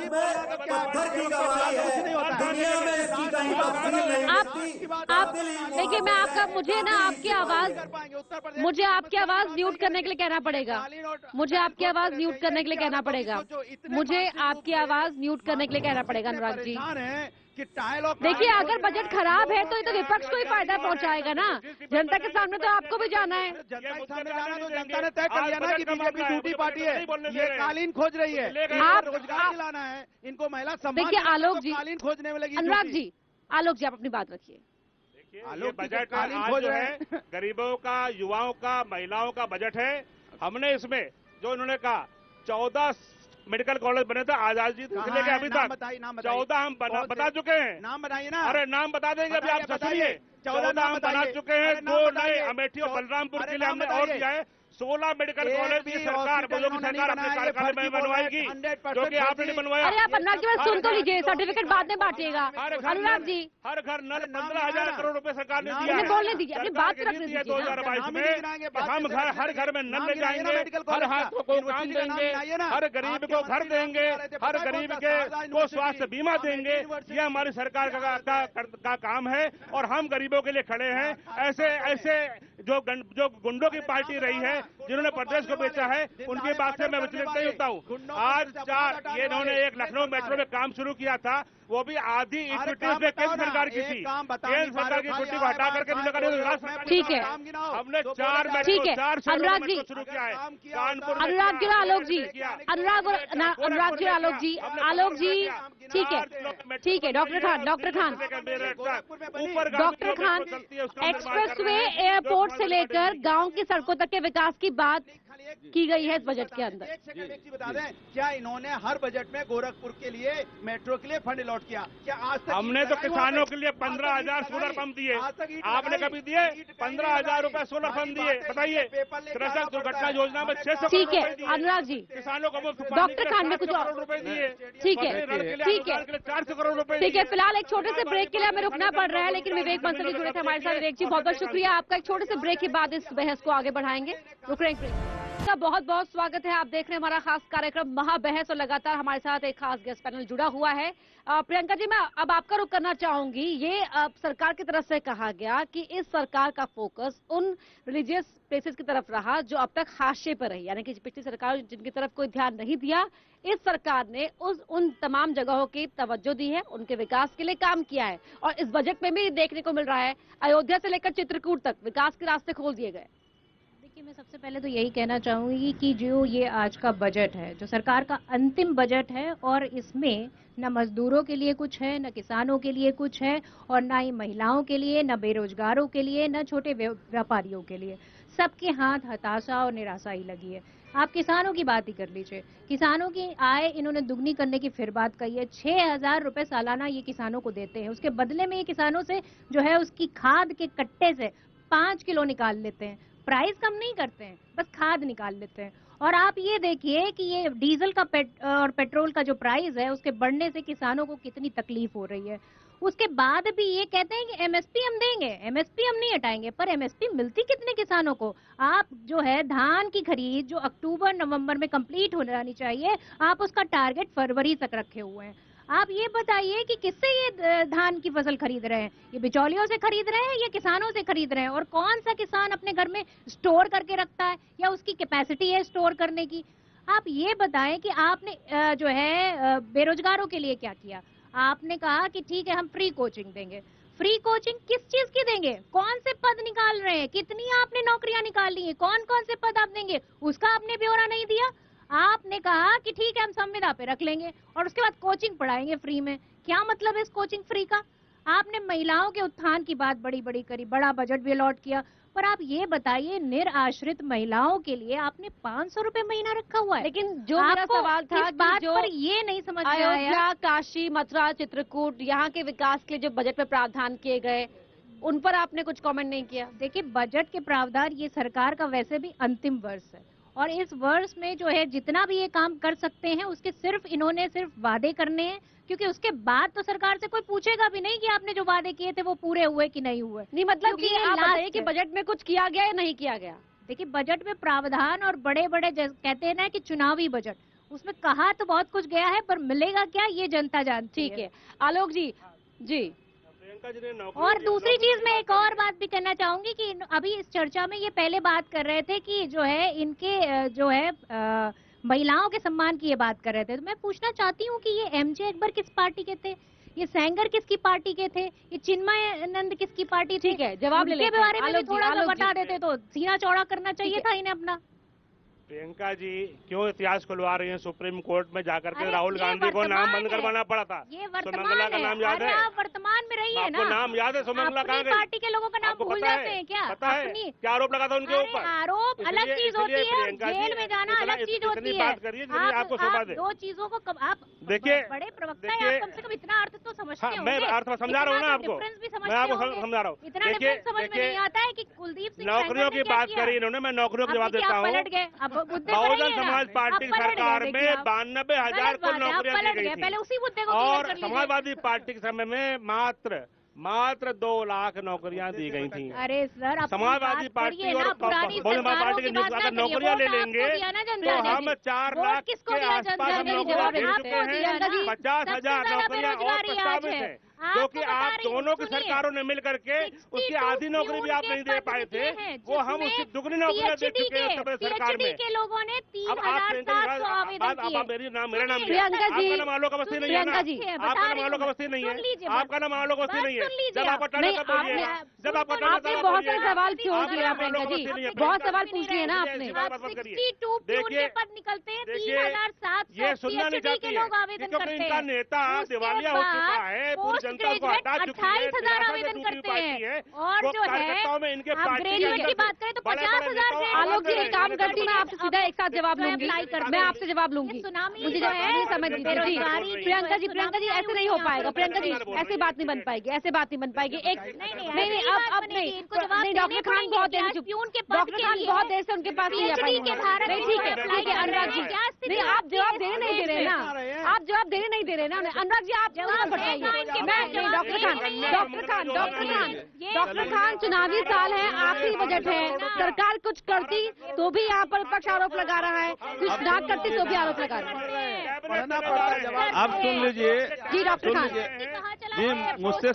आप देखिए, मैं आपका मुझे आपकी आवाज म्यूट करने के लिए कहना पड़ेगा। मुझे आपकी आवाज म्यूट करने के लिए कहना पड़ेगा। अनुराग जी कि डायलॉग। देखिए, अगर बजट खराब है तो ये तो विपक्ष को ही फायदा पहुंचाएगा ना। जनता के सामने तो आपको भी जाना है। जनता के सामने जाना तो जनता ने तय कर लिया ना कि बीजेपी झूठी पार्टी है, ये कालीन खोज रही है। आप रोजगार दिलाना है इनको, महिला सम्मान। देखिए आलोक जी, कालीन खोजने में लगी। अनुराग जी, आलोक जी आप अपनी बात रखिए। ये बजट आज जो है गरीबों का, युवाओं का, महिलाओं का बजट है। हमने इसमें जो इन्होंने कहा 14 मेडिकल कॉलेज बने थे आजाद जी से लेकर अभी तक 14 हम बता चुके हैं। नाम बताइए ना। अरे नाम बता देंगे, अभी आप सुनिए। 14 हम बना चुके हैं। 2 नए अमेठी और बलरामपुर के लिए हमने और दिया है। 16 मेडिकल कॉलेज की सरकार, मोदी सरकार अपने कार्यकाल में बनवाएगी, जो कि आपने नहीं बनवाया। अरे आप अनुराग जी बात सुन तो लीजिए, सर्टिफिकेट बाद में बांटिएगा। अनुराग जी, हर घर नल 15,000 करोड़ रुपए सरकार ने दिया है। बोलने दीजिए, अपनी बात रखने दीजिए। 2022 में हम हर घर में नल ले जाएंगे, हर हाथ को काम देंगे, हर गरीब को घर देंगे, हर गरीब को स्वास्थ्य बीमा देंगे। ये हमारी सरकार का काम है और हम गरीबों के लिए खड़े हैं। ऐसे जो गुंडों की पार्टी रही है, जिन्होंने प्रदेश को बेचा है, उनकी बात से मैं विचलित नहीं होता हूँ। आज ये इन्होंने एक लखनऊ मेट्रो में काम शुरू किया था, वो भी आधी इक्विटी उसने केंद्र सरकार की थी। केंद्र सरकार की इक्विटी को हटा करके ठीक है, हमने 4 ठीक है। अनुराग जी शुरू किया है कानपुर। अनुराग जी, आलोक जी, अनुराग जी, आलोक जी, ठीक है। डॉक्टर खान, एक्सप्रेसवे, एयरपोर्ट से लेकर गांव की सड़कों तक के विकास की बात की गई है इस बजट के अंदर। बता दें, क्या इन्होंने हर बजट में गोरखपुर के लिए, मेट्रो के लिए फंड अलॉट किया? क्या आज तक हमने तो किसानों के लिए 15,000 सोलर पंप दिए। आपने कभी दिए? 15,000 रुपए सोलर पंप दिए। बताइए, कृषक दुर्घटना योजना में 600 ठीक है। अनुराग जी, किसानों को डॉक्टर खान ने कुछ करोड़ रुपए दिए। ठीक है, 400 करोड़ रुपए। ठीक है। फिलहाल एक छोटे से ब्रेक के लिए हमें रुकना पड़ रहा है, लेकिन विवेक बंसल जुड़े थे हमारे साथ। विवेक जी, बहुत बहुत शुक्रिया आपका। एक छोटे से ब्रेक के बाद इस बहस को आगे बढ़ाएंगे। रुक रहे हैं। का बहुत बहुत स्वागत है। आप देख रहे हैं हमारा खास कार्यक्रम महाबहस और लगातार हमारे साथ एक खास गेस्ट पैनल जुड़ा हुआ है। प्रियंका जी, मैं अब आपका रुख करना चाहूंगी। ये सरकार की तरफ से कहा गया कि इस सरकार का फोकस उन रिलीजियस प्लेसेस की तरफ रहा जो अब तक हाशिए पर रही, यानी कि पिछली सरकार जिनकी तरफ कोई ध्यान नहीं दिया, इस सरकार ने उन तमाम जगहों की तवज्जो दी है, उनके विकास के लिए काम किया है। और इस बजट में भी देखने को मिल रहा है, अयोध्या से लेकर चित्रकूट तक विकास के रास्ते खोल दिए गए। मैं सबसे पहले तो यही कहना चाहूंगी कि जो ये आज का बजट है, जो सरकार का अंतिम बजट है, और इसमें न मजदूरों के लिए कुछ है, न किसानों के लिए कुछ है, और न ही महिलाओं के लिए, न बेरोजगारों के लिए, न छोटे व्यापारियों के लिए। सबके हाथ हताशा और निराशा ही लगी है। आप किसानों की बात ही कर लीजिए। किसानों की आय इन्होंने दुगनी करने की फिर बात कही है। 6,000 रुपए सालाना ये किसानों को देते हैं। उसके बदले में ये किसानों से जो है उसकी खाद के कट्टे से 5 किलो निकाल लेते हैं। प्राइस कम नहीं करते हैं, बस खाद निकाल लेते हैं। और आप ये देखिए कि ये डीजल का और पेट्रोल का जो प्राइस है, उसके बढ़ने से किसानों को कितनी तकलीफ हो रही है। उसके बाद भी ये कहते हैं कि एमएसपी हम देंगे, एमएसपी हम नहीं हटाएंगे, पर एमएसपी मिलती कितने किसानों को? आप जो है धान की खरीद जो अक्टूबर नवंबर में कंप्लीट हो जानी चाहिए, आप उसका टारगेट फरवरी तक रखे हुए हैं। आप ये बताइए कि किससे ये धान की फसल खरीद रहे हैं? ये बिचौलियों से खरीद रहे हैं या किसानों से खरीद रहे हैं? और कौन सा किसान अपने घर में स्टोर करके रखता है या उसकी कैपेसिटी है स्टोर करने की? आप ये बताएं कि आपने जो है बेरोजगारों के लिए क्या किया? आपने कहा कि ठीक है हम फ्री कोचिंग देंगे। फ्री कोचिंग किस चीज की देंगे? कौन से पद निकाल रहे हैं? कितनी आपने नौकरियां निकाल ली है? कौन कौन से पद आप देंगे? उसका आपने ब्यौरा नहीं दिया। आपने कहा कि ठीक है हम संविदा पे रख लेंगे और उसके बाद कोचिंग पढ़ाएंगे फ्री में। क्या मतलब है इस कोचिंग फ्री का? आपने महिलाओं के उत्थान की बात बड़ी बड़ी करी, बड़ा बजट भी अलॉट किया, पर आप ये बताइए निराश्रित महिलाओं के लिए आपने 500 रुपए महीना रखा हुआ है। लेकिन जो मेरा सवाल था इस बात पर ये नहीं समझ में आया, काशी, मथुरा, चित्रकूट, यहाँ के विकास के लिए जो बजट में प्रावधान किए गए, उन पर आपने कुछ कमेंट नहीं किया। देखिए बजट के प्रावधान, ये सरकार का वैसे भी अंतिम वर्ष है और इस वर्ष में जो है जितना भी ये काम कर सकते हैं उसके इन्होंने सिर्फ वादे करने हैं, क्योंकि उसके बाद तो सरकार से कोई पूछेगा भी नहीं कि आपने जो वादे किए थे वो पूरे हुए कि नहीं हुए। नहीं मतलब कि आप बताइए कि बजट में कुछ किया गया या नहीं किया गया? देखिए बजट में प्रावधान और बड़े बड़े कहते हैं ना कि चुनावी बजट, उसमें कहा तो बहुत कुछ गया है पर मिलेगा क्या ये जनता जानती है। ठीक है आलोक जी। जी और दूसरी चीज मैं एक और बात भी कहना चाहूंगी कि अभी इस चर्चा में ये पहले बात कर रहे थे कि जो है इनके जो है महिलाओं के सम्मान की ये बात कर रहे थे, तो मैं पूछना चाहती हूँ कि ये एमजे अकबर किस पार्टी के थे? ये सेंगर किसकी पार्टी के थे, ये चिन्मयानंद किसकी पार्टी थी? ठीक है, जवाब ले लेते हैं। बारे में भी थोड़ा सा बता देते तो सीना चौड़ा करना चाहिए था इन्हें अपना। प्रियंका जी क्यों इतिहास खुलवा रही हैं? सुप्रीम कोर्ट में जाकर के राहुल गांधी को नाम बंद करवाना पड़ा था। ये सुमंगला का नाम याद है? वर्तमान में रही है ना, आपको नाम याद है? सुमंगला कहाँ गई? पार्टी के लोगों का नाम भूल जाते हैं क्या? पता है क्या आरोप लगा था उनके ऊपर? आरोप अलग चीज होती है, जेल में जाना अलग चीज होती है। बात करिए आपको शोभा दे। दो चीजों को आप देखिए, बड़े प्रवक्ता हैं, आप कम से कम इतना अर्थ तो समझते होंगे। मैं अर्थ समझा रहा हूँ ना आपको, मैं आपको समझा रहा हूँ। इतना डिफरेंस समझ में नहीं आता है कि कुलदीप सिंह नौकरियों की बात करी इन्होंने, मैं नौकरियों का जवाब देता हूँ। बहुजन समाज पार्टी सरकार में 92,000 को नौकरियां दी गई थी और समाजवादी पार्टी के समय में मात्र 2 लाख नौकरियां दी गई थी। अरे सर, समाजवादी पार्टी और बहुजन समाज पार्टी के अगर नौकरियां ले लेंगे तो हम 4 लाख के आसपास हम नौकरियां दे चुके हैं। 50,000 नौकरियां और प्रस्तावित है, जो कि आप दोनों की सरकारों ने मिल करके उसकी आधी नौकरी भी आप नहीं दे पाए थे, वो हम उसकी दुगनी नौकरियां दे चुके हैं सरकार में। के लोगों ने 3,700 आवेदन किए। मेरा नाम आपका नाम आलोक अवस्थी नहीं है ना? आपका नाम आलोक अवस्थी नहीं है, आपका नाम आलोक अवस्थी नहीं है। जब आप आपने बहुत सारे सवाल क्यों किए प्रियंका जी? बहुत सवाल पूछ लिए ना आपने। 62 प्यून पद निकलते हैं, 3,700 ये सुनना नहीं चाहती है क्योंकि इनका नेता दिवालिया हो चुका है, पूरी जनता को हटा चुकी है। 28,000 आवेदन करते हैं और जो है में इनके ग्रेजुएट की बात करें तो 50,000 से। आलोक जी एक काम करती हूँ, मैं आपसे सीधा एक साथ जवाब लूंगी, मैं आपसे जवाब लूंगी, मुझे जो है समझ दीजिए। प्रियंका जी ऐसे नहीं हो पाएगा, प्रियंका जी ऐसे बात नहीं बन पाएगी, ऐसे बात नहीं बन पाएगी। एक नहीं अब नहीं, डॉक्टर खान बहुत देर से उनके पास नहीं आ पाएंगे। नहीं ठीक है अनुराग जी, नहीं आप जवाब देने नहीं दे रहे ना, आप जवाब देने नहीं दे रहे ना अनुराग जी, आप जवाब बताइए। मैं डॉक्टर खान चुनावी साल है, आखिरी बजट है, सरकार कुछ करती तो भी यहाँ पर विपक्ष आरोप लगा रहा है, कुछ ना करती तो भी आरोप लगा रहा है। आप सुन लीजिए जी डॉक्टर खान जी, मुझसे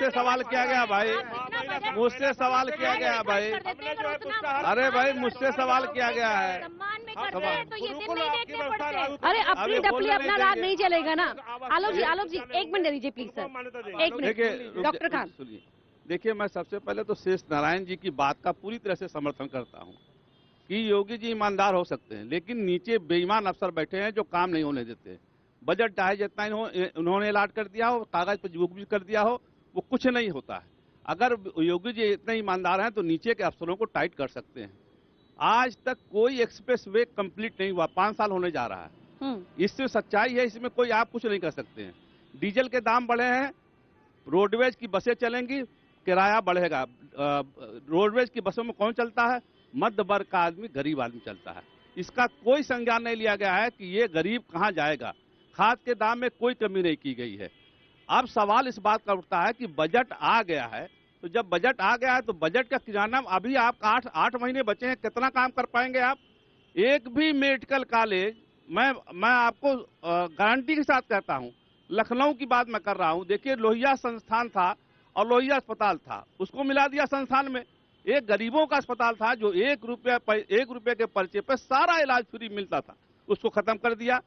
सवाल किया गया भाई, मुझसे सवाल किया गया भाई। अरे भाई मुझसे सवाल किया गया है। अरे अपनी डपली अपना राग नहीं चलेगा ना। आलोक जी 1 मिनट दे दीजिए please sir, 1 minute. Doctor Khan सुनिए, देखिए मैं सबसे पहले तो शेष नारायण जी की बात का पूरी तरह से समर्थन करता हूँ कि योगी जी ईमानदार हो सकते हैं, लेकिन नीचे बेईमान अफसर बैठे हैं जो काम नहीं होने देते। बजट चाहे जितना उन्होंने अलॉट कर दिया हो, कागज पर बुक भी कर दिया हो, वो कुछ नहीं होता है। अगर योगी जी इतने ईमानदार हैं तो नीचे के अफसरों को टाइट कर सकते हैं। आज तक कोई एक्सप्रेस वे कंप्लीट नहीं हुआ, 5 साल होने जा रहा है। इससे सच्चाई है, इसमें कोई आप कुछ नहीं कर सकते हैं। डीजल के दाम बढ़े हैं, रोडवेज की बसें चलेंगी, किराया बढ़ेगा। रोडवेज की बसों में कौन चलता है? मध्य वर्ग का आदमी, गरीब आदमी चलता है। इसका कोई संज्ञान नहीं लिया गया है कि ये गरीब कहाँ जाएगा। खाद के दाम में कोई कमी नहीं की गई है। अब सवाल इस बात का उठता है कि बजट आ गया है, तो जब बजट आ गया है तो बजट का खजाना अभी आप 8 महीने बचे हैं, कितना काम कर पाएंगे आप? एक भी मेडिकल कॉलेज, मैं आपको गारंटी के साथ कहता हूं, लखनऊ की बात मैं कर रहा हूं। देखिए लोहिया संस्थान था और लोहिया अस्पताल था, उसको मिला दिया संस्थान में। एक गरीबों का अस्पताल था जो 1 रुपये के पर्चे पर सारा इलाज फ्री मिलता था, उसको खत्म कर दिया।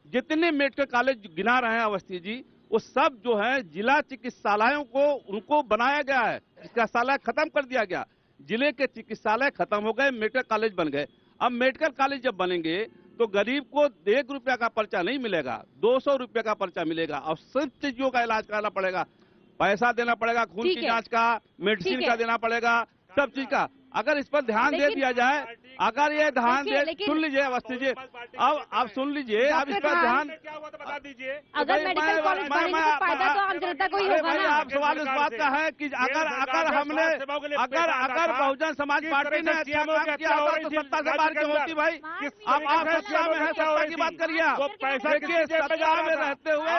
जितने मेडिकल कॉलेज गिना रहे हैं अवस्थी जी, वो सब जो है जिला चिकित्सालयों को उनको बनाया गया है, चिकित्सालय खत्म कर दिया गया। जिले के चिकित्सालय खत्म हो गए, मेडिकल कॉलेज बन गए। अब मेडिकल कॉलेज जब बनेंगे तो गरीब को 1 रुपया का पर्चा नहीं मिलेगा, 200 रुपये का पर्चा मिलेगा और सब चीजों का इलाज कराना पड़ेगा। पैसा देना पड़ेगा, खून की जांच का, मेडिसिन का देना पड़ेगा, सब चीज का। अगर इस पर ध्यान दे दिया जाए, अगर ये ध्यान दे, सुन लीजिए अवस्थी जी, अब सुन लीजिए, अब इस पर ध्यान बता दीजिए। अगर मेडिकल कॉलेज बनेंगे तो फायदा तो आम जनता को ही होगा ना। आप सवाल इस बात का है कि अगर हमने अगर बहुजन समाज पार्टी ने अच्छा काम किया होता तो सत्ता से बाहर क्यों होती भाई? अब आप सत्ता में है, सत्ता की बात करिए आप। देखिए सत्ता में रहते हुए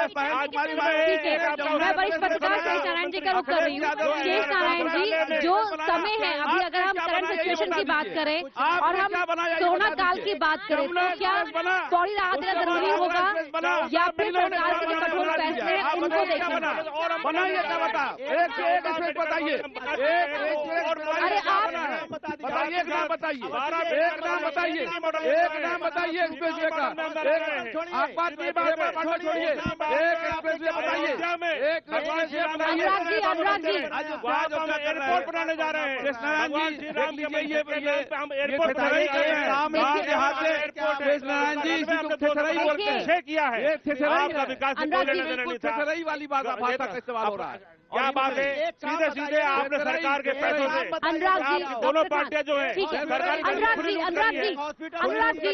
मैं वरिष्ठ पत्रकार शेष नारायण जी का रुख कर रही हूँ। शेष नारायण जी, जो समय है अभी, अगर हम करंट सिचुएशन की बात करें और हम कोरोना काल की बात करें तो क्या फौरी राहत देना जरूरी होगा या फिर सरकार के जो कठोर फैसले हैं उनको वो देखिए। बनाइए क्या बता, एक से एक इसमें बताइए, अरे आप बताइए, एक नाम बताइए, एक नाम बताइए, एक नाम बताइए एक्सप्रेसवे का। आप बात नहीं, बात छोड़िए, एक एक्सप्रेसवे बताइए, एक एक्सप्रेसवे बताइए। अनुराग जी एयरपोर्ट बनाने जा रहे हैं। कृष्णारायण जी, देख लीजिए हम एयरपोर्ट बनाने जा रहे हैं। कृष्णारायण जी थेथराई बोलते हैं, किया है ये थेथराई आपका विकास से कोई लेना देना नहीं था। थेथराई वाली भाषा का इस्तेमाल हो रहा है। क्या बात है, सीधे सीधे आपने सरकार के पैसों से अनुराग जी, आपकी दोनों पार्टियां जो है सरकारी अनुराग जी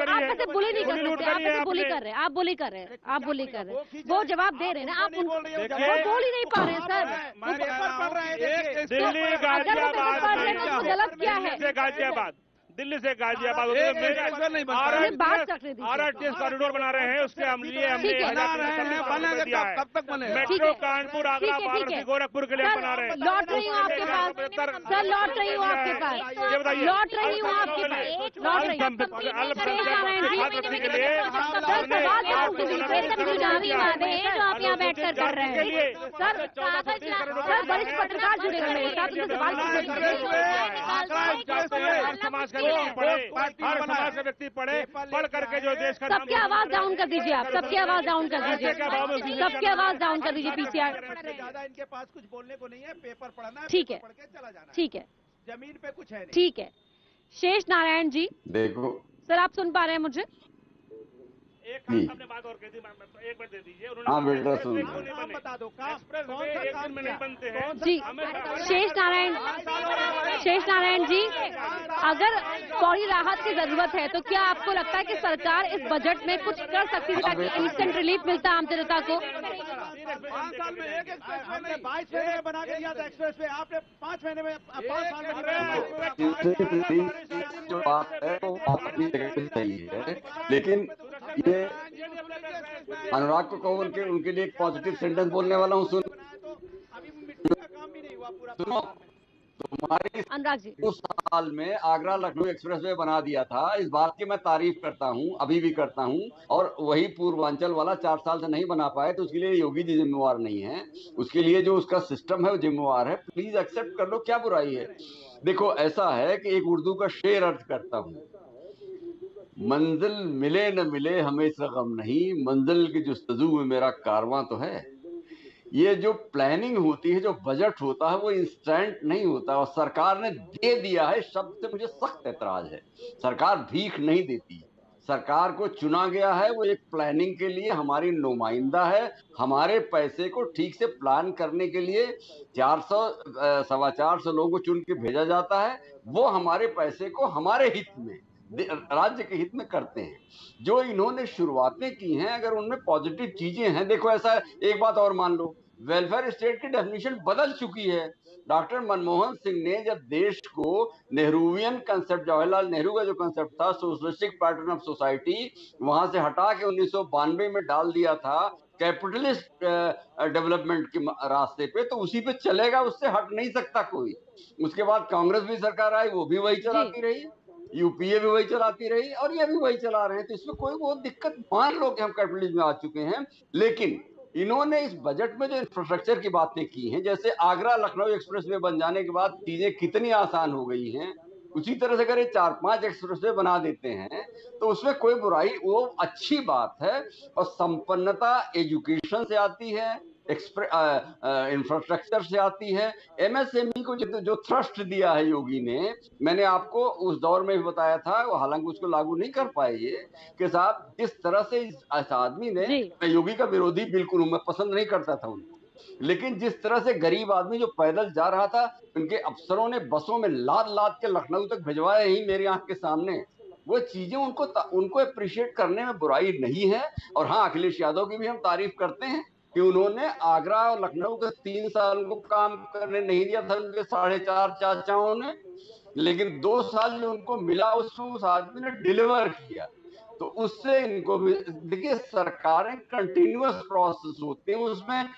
आप ऐसे बुली नहीं कर सकते, आप ऐसे बुली कर रहे हैं, आप बुली कर रहे हैं, आप बुली कर रहे हैं। वो जवाब दे रहे हैं ना, आप वो बोल ही नहीं पा रहे हैं सर। दिल्ली गाजियाबाद गलत क्या है? गाजियाबाद दिल्ली से गाजियाबाद RRTS कॉरिडोर बना रहे हैं, उसके लिए हमने कब तक बने? मेट्रो कानपुर आगरा वाराणसी गोरखपुर के लिए बना रहे हैं। लौट रही हूँ आपके पास सर, लौट रही हूँ आपके पास, ये बताइए, लौट रही हूँ आपके पास, लौट रही चुनावी वादे हैं जो आप यहाँ बैठकर कर रहे हैं सर। वरिष्ठ पत्रकार जुड़े हुए मेरे साथ, उनसे सवाल समाज का व्यक्ति पढ़े, हर समाज का व्यक्ति पढ़े, पढ़ करके जो देश का सबकी आवाज डाउन कर दीजिए, आप सबकी आवाज डाउन कर दीजिए, सबकी आवाज डाउन कर दीजिए पीसीआर। ज्यादा इनके पास कुछ बोलने को नहीं है, पेपर पढ़ना है, ठीक है, पढ़ के चला जाना, ठीक है, जमीन पे कुछ है नहीं। ठीक है। शेष नारायण जी, देखो सर आप सुन पा रहे हैं मुझे? एक आपने बात और कही थी, एक मिनट दे दीजिए। हाँ बेटा सुन, बता दो एक दिन में नहीं बनते हैं जी। शेष नारायण जी, अगर फौरी राहत की जरूरत है तो क्या आपको लगता है कि सरकार इस बजट में कुछ कर सकती थी ताकि इंस्टेंट रिलीफ मिलता आम जनता को? 5 साल में एक एक्सप्रेस वे 22 महीने में बना के दिया था एक्सप्रेस वे, आपने 5 महीने में 5 साल में जो बात है वो अपनी जगह पे सही है, लेकिन ये अनुराग को कहो उनके लिए एक पॉजिटिव सेंटेंस बोलने वाला हूँ। सुनो, तुम्हारी अनुराग जी उस साल में आगरा लखनऊ एक्सप्रेसवे बना दिया था, इस बात की मैं तारीफ करता हूँ, अभी भी करता हूँ। और वही पूर्वांचल वाला 4 साल से नहीं बना पाए तो उसके लिए योगी जी जिम्मेवार नहीं है, उसके लिए जो उसका सिस्टम है वो जिम्मेवार है। प्लीज एक्सेप्ट कर लो, क्या बुराई है। देखो ऐसा है कि एक उर्दू का शेर अर्थ करता हूँ, मंजिल मिले न मिले हमें इसका गम नहीं, मंजिल की जुस्तजू में मेरा कारवां तो है। ये जो प्लानिंग होती है, जो बजट होता है, वो इंस्टेंट नहीं होता, और सरकार ने दे दिया है शब्द से मुझे सख्त एतराज है। सरकार भीख नहीं देती, सरकार को चुना गया है, वो एक प्लानिंग के लिए हमारी नुमाइंदा है। हमारे पैसे को ठीक से प्लान करने के लिए 400-450 लोगों को चुन के भेजा जाता है, वो हमारे पैसे को हमारे हित में, राज्य के हित में करते हैं। जो इन्होंने शुरुआतें की हैं, अगर उनमें पॉजिटिव चीजें हैं, देखो ऐसा एक बात और मान लो, वेलफेयर स्टेट की डेफिनेशन बदल चुकी है। डॉक्टर मनमोहन सिंह ने जब देश को नेहरूवियन कंसेप्ट, जवाहरलाल नेहरू का जो कंसेप्ट था सोशलिस्टिक पैटर्न ऑफ सोसाइटी, वहां से हटा के 1992 में डाल दिया था कैपिटलिस्ट डेवलपमेंट के रास्ते पे, तो उसी पे चलेगा, उससे हट नहीं सकता कोई। उसके बाद कांग्रेस भी सरकार आई, वो भी वही चलाती रही, यूपीए भी वही चलाती रही, और ये भी वही चला रहे हैं। तो इसमें कोई वो दिक्कत, मान लो कि हम कैपिटलिज्म में आ चुके हैं, लेकिन इन्होंने इस बजट में जो इंफ्रास्ट्रक्चर की बातें की हैं, जैसे आगरा लखनऊ एक्सप्रेसवे बन जाने के बाद चीजें कितनी आसान हो गई हैं, उसी तरह से अगर ये 4-5 एक्सप्रेसवे बना देते हैं तो उसमें कोई बुराई, वो अच्छी बात है। और संपन्नता एजुकेशन से आती है, इंफ्रास्ट्रक्चर से आती है। एमएसएमई को जो थ्रस्ट दिया है योगी ने, मैंने आपको उस दौर में भी बताया था, हालांकि उसको लागू नहीं कर पाए ये, कि साहब जिस तरह से इस आदमी ने, मैं योगी का विरोधी बिल्कुल हूं, मैं पसंद नहीं करता था उनको, लेकिन जिस तरह से गरीब आदमी जो पैदल जा रहा था, उनके अफसरों ने बसों में लाद लाद के लखनऊ तक भिजवाया, यही मेरी आंख के सामने। वो चीजें उनको अप्रिशिएट करने में बुराई नहीं है। और हाँ, अखिलेश यादव की भी हम तारीफ करते हैं कि उन्होंने आगरा और लखनऊ के 3 साल को काम करने नहीं दिया था उनके 4.5 चाचाओं ने, लेकिन 2 साल जो उनको मिला उसको उस आदमी ने डिलीवर किया। तो उससे इनको भी, देखिए सरकारें कंटिन्यूअस प्रोसेस होते हैं, उसमें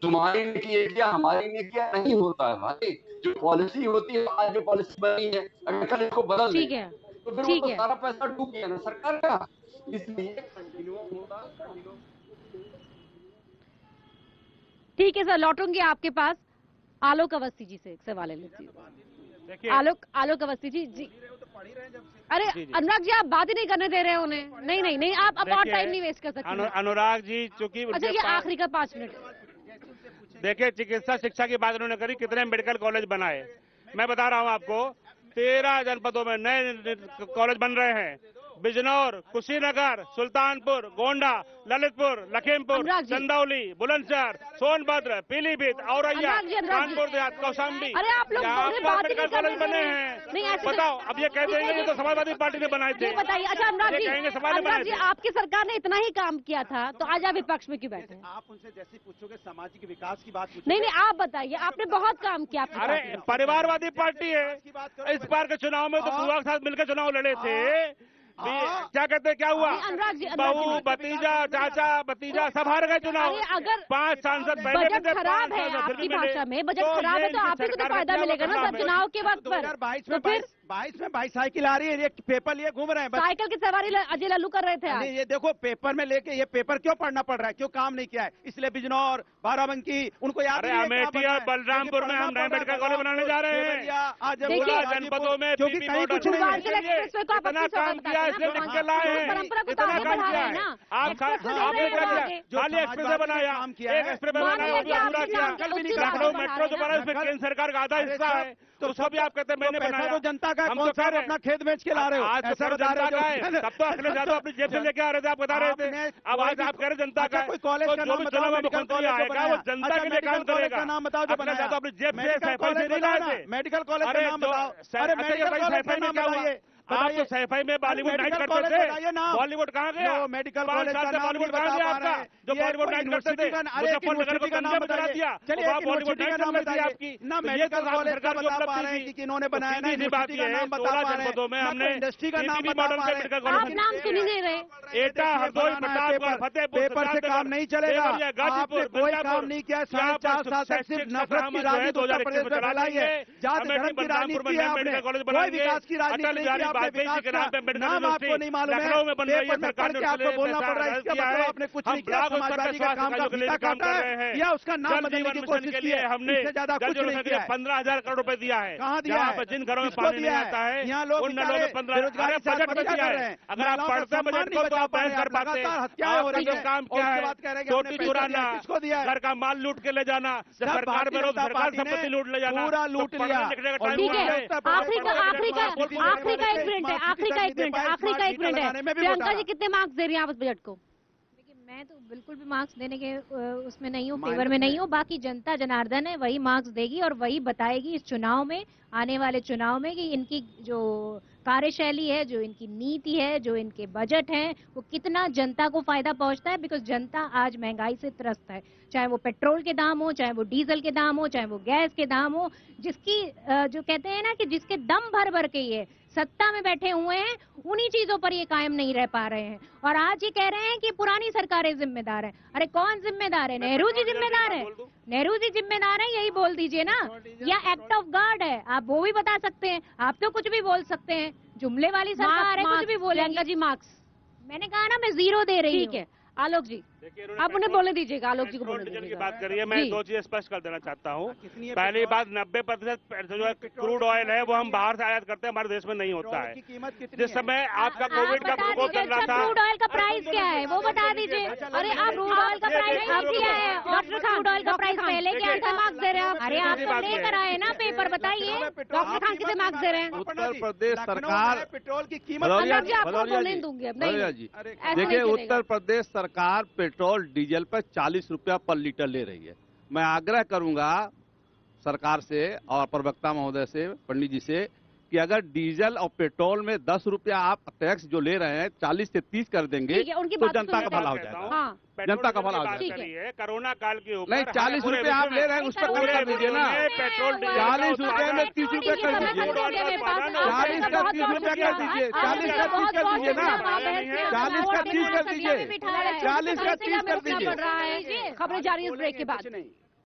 तुम्हारी ने किया हमारी ने किया नहीं होता है भाई। जो पॉलिसी होती है, आज जो पॉलिसी बनी है, अगर कल इसको बदल ठीक है, तो फिर वो तो सारा पैसा डूब गया ना सरकार का। इसलिए कंटिन्यूअस होता, ठीक है सर, लौटूंगी आपके पास। आलोक अवस्थी जी से एक सवाल ले लेती हूँ। आलोक अवस्थी जी। अरे अनुराग जी, आप बात ही नहीं करने दे रहे हैं उन्हें। नहीं, आप और टाइम नहीं वेस्ट कर सकते। अनुराग जी चूंकि अच्छा, ये आखिरी का 5 मिनट। देखिए, चिकित्सा शिक्षा की बात उन्होंने करी, कितने मेडिकल कॉलेज बनाए। मैं बता रहा हूँ आपको, 13 जनपदों में नए कॉलेज बन रहे हैं। बिजनौर, कुशीनगर, सुल्तानपुर, गोंडा, ललितपुर, लखीमपुर, चंदौली, बुलंदशहर, सोनभद्र, पीलीभीत, औरैया, कानपुर देहात, कौशाम्बी, अरे आप लोग मेडिकल कॉलेज बने हैं। बताओ, अब ये कहते हैं ये तो समाजवादी पार्टी ने बनाए थे। बताइए। अच्छा अनुराग जी, आपकी सरकार ने इतना ही काम किया था तो आज आप विपक्ष में क्यों बैठे हैं? आप उनसे जैसे पूछोगे सामाजिक विकास की बात नहीं, आप बताइए, आपने बहुत काम किया। अरे परिवारवादी पार्टी है। इस बार के चुनाव में तो बुआ के साथ मिलकर चुनाव लड़े थे। क्या कहते हैं, क्या हुआ? बहू, भतीजा, चाचा, भतीजा सब हार गए चुनाव। अगर 5 सांसद बजट खराब है आपकी भाषा में, बजट खराब है तो आप ही को तो फायदा मिलेगा ना सर चुनाव के वक्त पर। 2022 में बाईसाइकिल आ रही है, ये पेपर लिए घूम रहे हैं। साइकिल की सवारी अजय लल्लू कर रहे थे आज। ये देखो पेपर में लेके, ये पेपर क्यों पढ़ना पड़ रहा है, क्यों काम नहीं किया है, इसलिए बिजनौर, बाराबंकी उनको याद नहीं है। अमेठी और बलरामपुर में हम नए मेडिकल कॉलेज बनाने जा रहे हैं। आज जनपदों में क्योंकि कहीं कुछ नहीं इतना काम किया, इसलिए लिख के लाए हैं। इतना काम किया है। आपने खाली एक्सप्रेस बनाया, एक एक्सप्रेस बनाया, पूरा किया। लखनऊ मेट्रो जो बना इसमें केंद्र सरकार का आधा हिस्सा है, तो उसको भी आप कहते हैं मैंने बनाया। तो जनता का कौन सा अपना खेत बेच के ला रहे हो? आज ऐसा बता रहे हैं, तब तो अखिलेश यादव अपनी जेब से लेके आ रहे थे, आप बता रहे थे। अब आज आप कह रहे जनता का कोई कॉलेज का नाम बताओ, मुख्यमंत्री आएगा वो जनता के लिए काम करेगा। नाम बताओ जो बनाया। अपनी जेब से सैफई से नहीं लाए थे। मेडिकल कॉलेज का नाम बताओ। अरे मेडिकल कॉलेज का नाम बताइए। आप तो सैफई में बॉलीवुड नाइट करते थे। बॉलीवुड कहाँ गया? मेडिकल कॉलेज का नाम बॉलीवुड कहाँ गया आपका? जो बॉलीवुड नाइट करते थे, मुजफ्फरनगर को पंजाब बना दिया। वहाँ बॉलीवुड नाइट नाम बताइए आपकी। ना मेडिकल कॉलेज का बता पा रहे हैं कि इन्होंने बनाया, ना यूनिवर्सिटी का नाम बता पा रहे हैं, में हमने इंडस्ट्री का नाम बता पा रहे हैं। आप नाम सुन ही नहीं रहे। एटा, हरदोई, प्रतापगढ़, फतेहपुर, पेपर से काम नहीं चलेगा। आपने कोई काम नहीं किया। 4.5 साल तक सिर्फ नफरत की राजनीति उत्तर प्रदेश में फैलाई है। जात धर्म की राजनीति है आपने, कोई विकास की राजनीति नहीं की आपने। विकास का नाम आपको नहीं मालूम है। पेपर में पढ़ के आपको बोलना पड़ रहा है, इसका मतलब आपने कुछ नहीं किया। समाजवादी का काम का फीता काटा है या उसका नाम बदलने की कोशिश की है। हमने इससे ज्यादा कुछ नहीं किया। 15,000 करोड़ रुपए दिया है। कहाँ दिया है? जिन घरों में पानी नहीं आता है, यहाँ लोग उन नलों में 15 बजट में दिया है। अगर आप पढ़ते बजट को तो आप बहस कर पाते हैं। हत्याएं हो रही है। काम क्या है? चोटी चुराना, घर का माल लूट के ले जाना, सरकार में सरकार संपत्ति लूट ले जाना, पूरा लूट लिया। ठीक है, आखिरी का 1 मिनट है, आखिरी का 1 मिनट है। प्रियंका जी कितने मार्क्स दे रही हैं आप इस बजट को? मैं तो बिल्कुल भी मार्क्स देने के उसमें नहीं हूँ, फेवर में नहीं हूँ। बाकी जनता जनार्दन है, वही मार्क्स देगी और वही बताएगी इस चुनाव में, आने वाले चुनाव में, कि इनकी जो कार्यशैली है, जो इनकी नीति है, जो इनके बजट हैं, वो कितना जनता को फायदा पहुंचता है। बिकॉज जनता आज महंगाई से त्रस्त है, चाहे वो पेट्रोल के दाम हो, चाहे वो डीजल के दाम हो, चाहे वो गैस के दाम हो। जिसकी जो कहते हैं ना कि जिसके दम भर भर के ये सत्ता में बैठे हुए हैं, उन्हीं चीजों पर ये कायम नहीं रह पा रहे हैं। और आज ये कह रहे हैं कि पुरानी सरकारें जिम्मेदार हैं। अरे कौन जिम्मेदार है? नेहरू जी जिम्मेदार है। नेहरू जी जिम्मेदार है, यही बोल दीजिए ना। या एक्ट ऑफ गॉड है, आप वो भी बता सकते हैं। आप तो कुछ भी बोल सकते हैं, जुमले वाली सरकार है, कुछ भी बोलेंगे। जी मार्क्स मैंने कहा ना, मैं 0 दे रही हूँ। ठीक है आलोक जी, आप उन्हें बोलने दीजिएगा। आलोक जी को बोलने दीजिएगा। की बात करिए, मैं 2 चीजें स्पष्ट कर देना चाहता हूँ। पहली बात, 90% जो क्रूड ऑयल है वो हम बाहर से आयात करते हैं, हमारे देश में नहीं होता है। जिस समय आपका कोविड का प्रकोप चल रहा था, क्रूड ऑयल का प्राइस क्या है वो बता दीजिए। अरे आप क्रूड ऑयल का प्राइस अब किया है, डॉक्टर खान क्रूड ऑयल का प्राइस पहले क्या था? मार्क्स दे रहे हैं आप। अरे आप तो लेकर आए ना पेपर, बताइए डॉक्टर खान कितने मार्क्स दे रहे हैं? उत्तर प्रदेश सरकार पेट्रोल की कीमत देखिए, उत्तर प्रदेश सरकार पेट्रोल डीजल पर 40 रुपया पर लीटर ले रही है। मैं आग्रह करूंगा सरकार से और प्रवक्ता महोदय से, पंडित जी से, कि अगर डीजल और पेट्रोल में 10 रुपया आप टैक्स जो ले रहे हैं 40 से 30 कर देंगे तो जनता का भला हो जाएगा। हाँ। जनता का भला हो जाएगा। कोरोना काल के ऊपर नहीं, 40 रुपये आप ले रहे हैं, उस पर कम कर दीजिए ना। पेट्रोल 40 रुपये में 30 रुपये कर दीजिए। 40 का 30 रुपया कर दीजिए। 40 का 30 कर दीजिए ना। 40 का 30 कर दीजिए। 40 का 30 कर दीजिए। खबरें जारी है ब्रेक के बाद।